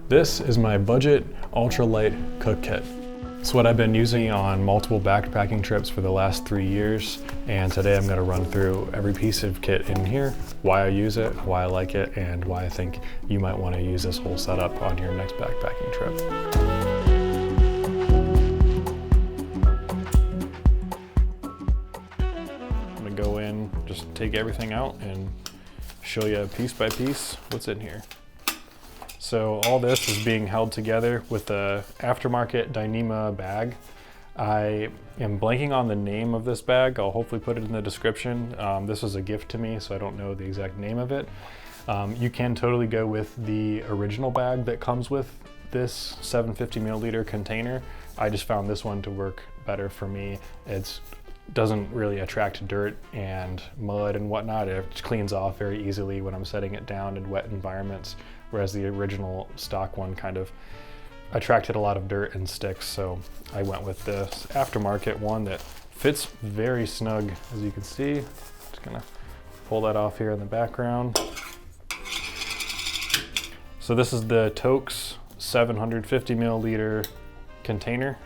This is my budget ultralight cook kit. It's what I've been using on multiple backpacking trips for the last 3 years, and today I'm going to run through every piece of kit in here, why I use it, why I like it, and why I think you might want to use this whole setup on your next backpacking trip. I'm going to go in, just take everything out and show you piece by piece what's in here. So all this is being held together with a aftermarket Dyneema bag. I am blanking on the name of this bag. I'll hopefully put it in the description. This was a gift to me, so I don't know the exact name of it. You can totally go with the original bag that comes with this 750 milliliter container. I just found this one to work better for me. It doesn't really attract dirt and mud and whatnot. It cleans off very easily when I'm setting it down in wet environments, whereas the original stock one kind of attracted a lot of dirt and sticks. So I went with this aftermarket one that fits very snug, as you can see. Just gonna pull that off here in the background. So this is the Toaks 750 milliliter container,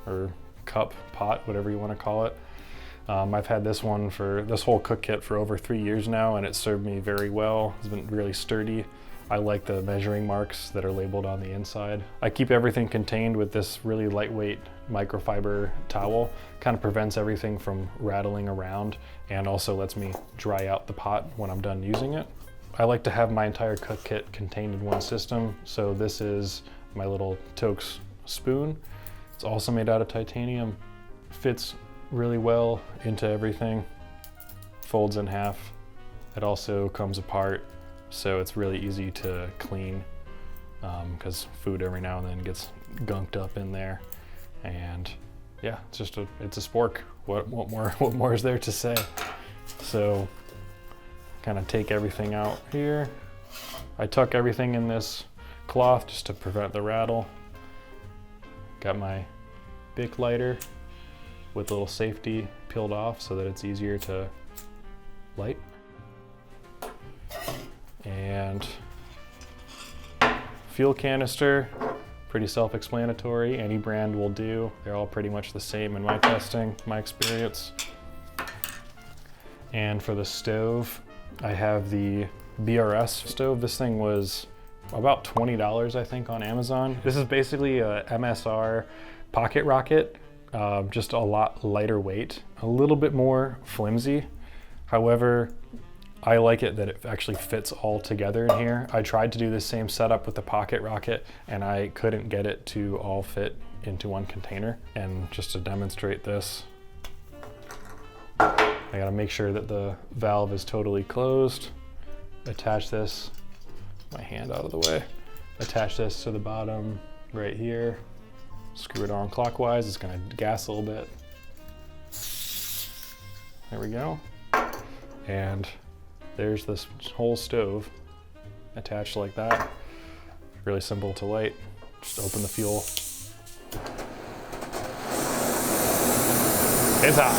or cup, pot, whatever you want to call it. I've had this one for this whole cook kit for over 3 years now, and it served me very well. It's been really sturdy. I like the measuring marks that are labeled on the inside. I keep everything contained with this really lightweight microfiber towel. Kind of prevents everything from rattling around and also lets me dry out the pot when I'm done using it. I like to have my entire cook kit contained in one system. So this is my little Toaks spoon. It's also made out of titanium. Fits really well into everything. Folds in half. It also comes apart, so it's really easy to clean because food every now and then gets gunked up in there. And yeah, it's just it's a spork. What more is there to say? So kind of take everything out here. I tuck everything in this cloth just to prevent the rattle. Got my Bic lighter with the little safety peeled off so that it's easier to light. And fuel canister, pretty self-explanatory. Any brand will do. They're all pretty much the same in my testing, my experience. And for the stove, I have the BRS stove. This thing was about $20, I think, on Amazon. This is basically a MSR Pocket Rocket, just a lot lighter weight, a little bit more flimsy. However, I like it that it actually fits all together in here. I tried to do the same setup with the Pocket Rocket and I couldn't get it to all fit into one container. And just to demonstrate this, I gotta make sure that the valve is totally closed. Attach this, my hand out of the way. Attach this to the bottom right here. Screw it on clockwise. It's gonna gas a little bit. There we go. And there's this whole stove attached like that. Really simple to light. Just open the fuel. It's hot.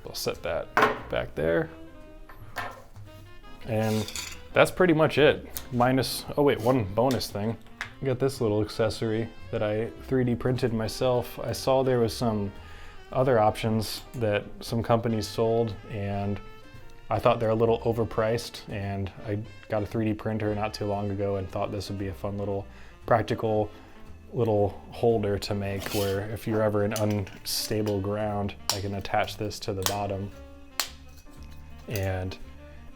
We'll set that back there. And that's pretty much it. Minus, oh wait, one bonus thing. I got this little accessory that I 3D printed myself. I saw there was some other options that some companies sold, and I thought they're a little overpriced, and I got a 3D printer not too long ago and thought this would be a fun little practical little holder to make, where if you're ever in unstable ground, I can attach this to the bottom and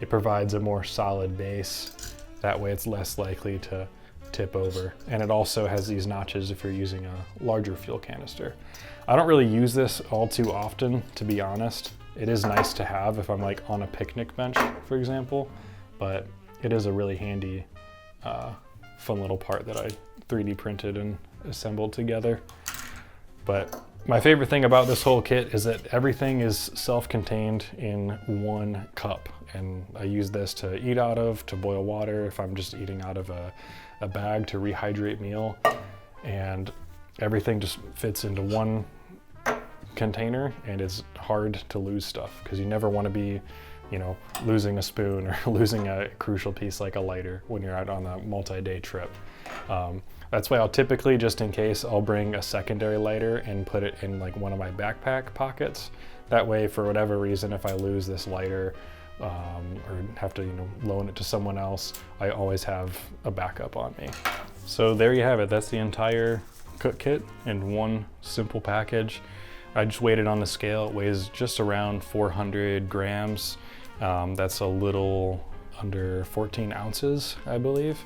it provides a more solid base. That way it's less likely to tip over. And it also has these notches if you're using a larger fuel canister. I don't really use this all too often, to be honest. It is nice to have if I'm like on a picnic bench, for example, but it is a really handy, fun little part that I 3D printed and assembled together. But my favorite thing about this whole kit is that everything is self-contained in one cup. And I use this to eat out of, to boil water, if I'm just eating out of a bag, to rehydrate meal. And everything just fits into one container, and it's hard to lose stuff because you never want to be you know, losing a spoon or losing a crucial piece like a lighter when you're out on a multi-day trip. That's why I'll typically, just in case, I'll bring a secondary lighter and put it in like one of my backpack pockets. That way, for whatever reason, if I lose this lighter or have to, you know, loan it to someone else, I always have a backup on me. So there you have it. That's the entire cook kit in one simple package. I just weighed it on the scale. It weighs just around 400 grams. That's a little under 14 ounces, I believe.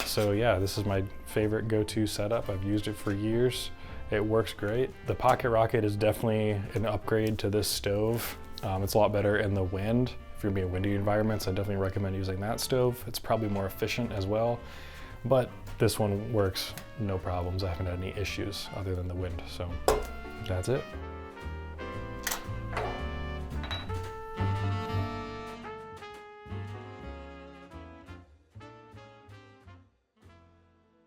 So yeah, this is my favorite go-to setup. I've used it for years. It works great. The Pocket Rocket is definitely an upgrade to this stove. It's a lot better in the wind. If you're gonna be in windy environments, I definitely recommend using that stove. It's probably more efficient as well, but this one works no problems. I haven't had any issues other than the wind, so that's it.